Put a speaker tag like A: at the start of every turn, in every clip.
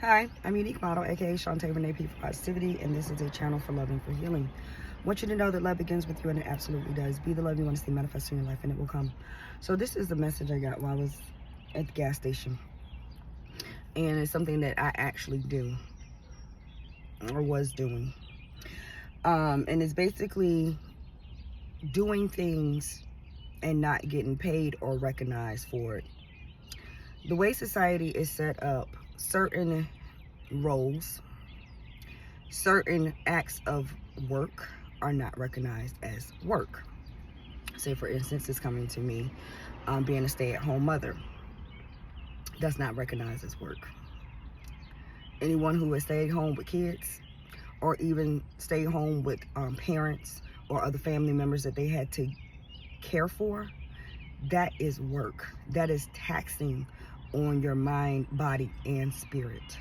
A: Hi, I'm Unique Model, aka Shantae Renee P for Positivity, and this is a channel for love and for healing. I want you to know that love begins with you, and it absolutely does. Be the love you want to see manifest in your life, and it will come. So this is the message I got while I was at the gas station, and it's something that I actually do, or was doing. And it's basically doing things and not getting paid or recognized for it. The way society is set up, certain roles, certain acts of work are not recognized as work. Say, for instance, it's coming to me being a stay-at-home mother. That's not recognized as work. Anyone who has stayed home with kids, or even stayed home with parents or other family members that they had to care for, that is work. That is taxing on your mind, body, and spirit.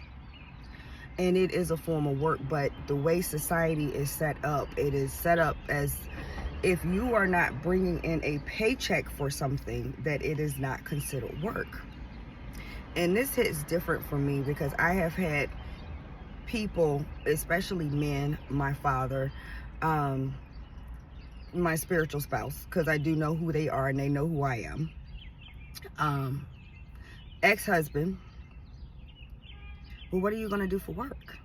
A: And it is a form of work, but the way society is set up, it is set up as if you are not bringing in a paycheck for something, that it is not considered work. And this hits different for me because I have had people, especially men, my father, my spiritual spouse, because I do know who they are and they know who I am, ex-husband, well, what are you going to do for work?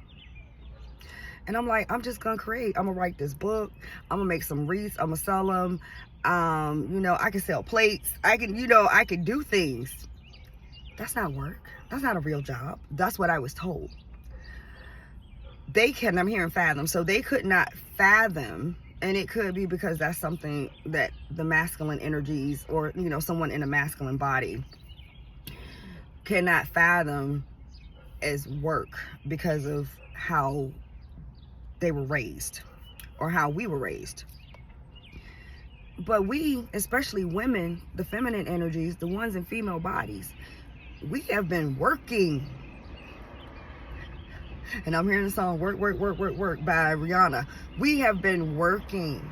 A: And I'm like, I'm just going to create. I'm going to write this book. I'm going to make some wreaths. I'm going to sell them. I can sell plates. I can do things. That's not work. That's not a real job. That's what I was told. I'm hearing fathom. So they could not fathom. And it could be because that's something that the masculine energies, or, someone in a masculine body cannot fathom as work because of how they were raised or how we were raised. But we, especially women, the feminine energies, the ones in female bodies, we have been working. And I'm hearing the song Work, Work, Work, Work, Work by Rihanna. We have been working.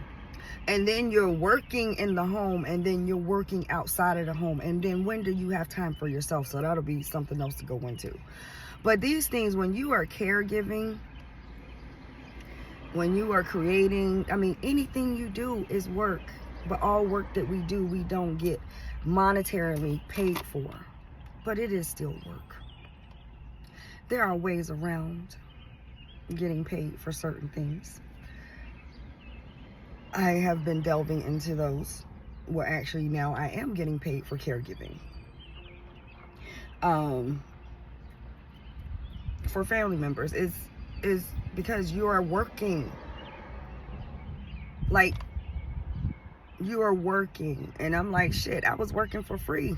A: And then you're working in the home, and then you're working outside of the home. And then when do you have time for yourself? So that'll be something else to go into. But these things, when you are caregiving, when you are creating, anything you do is work. But all work that we do, we don't get monetarily paid for. But it is still work. There are ways around getting paid for certain things. I have been delving into those. Well, actually, now I am getting paid for caregiving. For family members, is because you are working. Like, you are working. And I'm like, shit, I was working for free.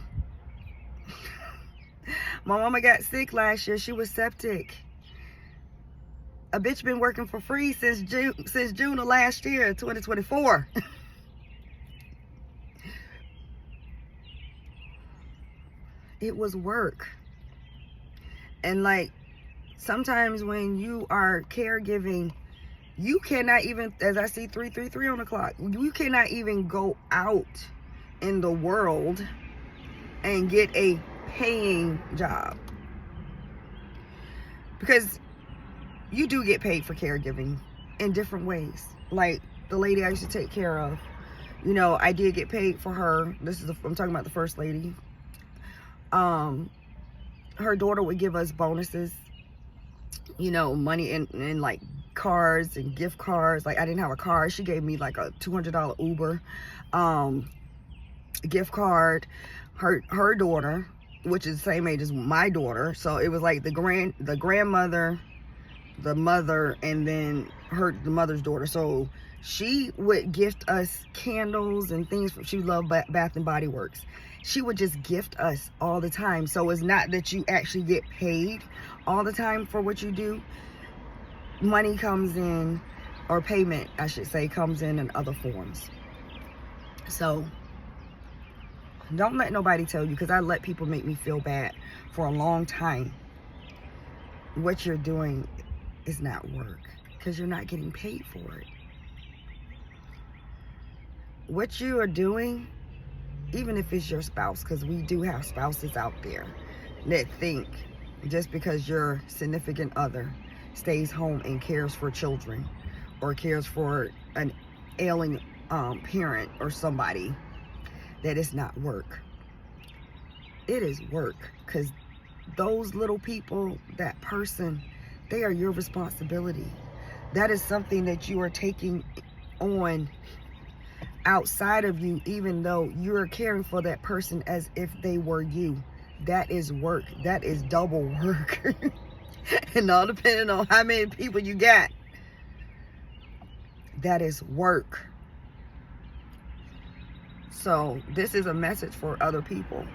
A: My mama got sick last year. She was septic. A bitch been working for free since June of last year, 2024. It was work. And like, sometimes when you are caregiving, you cannot even, as I see 333 on the clock, you cannot even go out in the world and get a paying job. Because you do get paid for caregiving in different ways. Like the lady I used to take care of, I did get paid for her. I'm talking about the first lady. Her daughter would give us bonuses, money in like cards and gift cards. Like, I didn't have a car. She gave me like a $200 Uber gift card. Her daughter, which is the same age as my daughter, so it was like the grandmother, the mother, and then the mother's daughter. So she would gift us candles and things. She loved Bath and Body Works. She would just gift us all the time. So it's not that you actually get paid all the time for what you do. Money comes in, or payment, I should say, comes in other forms. So don't let nobody tell you, because I let people make me feel bad for a long time. What you're doing is not work, because you're not getting paid for it. What you are doing, even if it's your spouse, because we do have spouses out there that think just because your significant other stays home and cares for children or cares for an ailing parent or somebody, that it's not work. It is work, because those little people, that person, they are your responsibility. That is something that you are taking on outside of you, even though you're caring for that person as if they were you. That is work. That is double work. And all depending on how many people you got, that is work. So this is a message for other people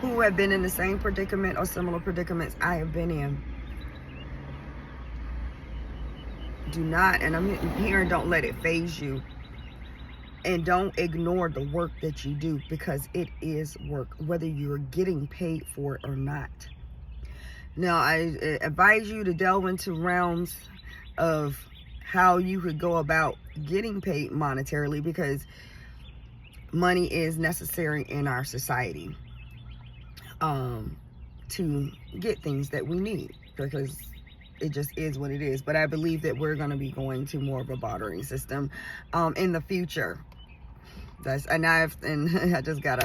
A: who have been in the same predicament or similar predicaments I have been in. Do not, and I'm hearing, don't let it phase you. And don't ignore the work that you do, because it is work, whether you're getting paid for it or not. Now, I advise you to delve into realms of how you could go about getting paid monetarily, because money is necessary in our society to get things that we need, because it just is what it is. But I believe that we're going to be going to more of a bartering system in the future. I just got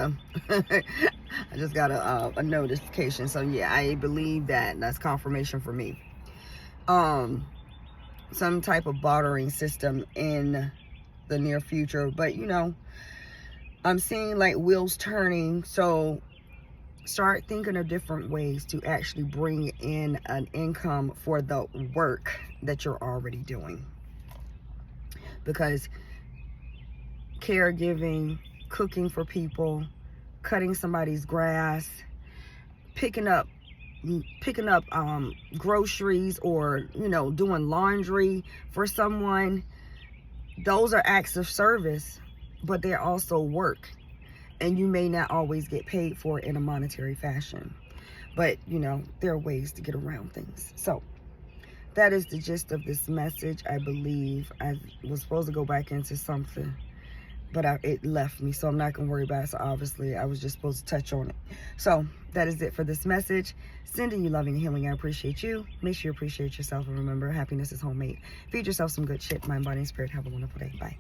A: a notification. So yeah, I believe that's confirmation for me. Some type of bartering system in the near future. But you know, I'm seeing like wheels turning. So start thinking of different ways to actually bring in an income for the work that you're already doing. Because caregiving, cooking for people, cutting somebody's grass, picking up groceries, or doing laundry for someone, those are acts of service, but they're also work, and you may not always get paid for it in a monetary fashion. But there are ways to get around things. So that is the gist of this message. I believe I was supposed to go back into something, but it left me, so I'm not gonna worry about it. So obviously I was just supposed to touch on it. So that is it for this message. Sending you loving and healing. I appreciate you. Make sure you appreciate yourself, and remember, happiness is homemade. Feed yourself some good shit. Mind, body, and spirit. Have a wonderful day. Bye.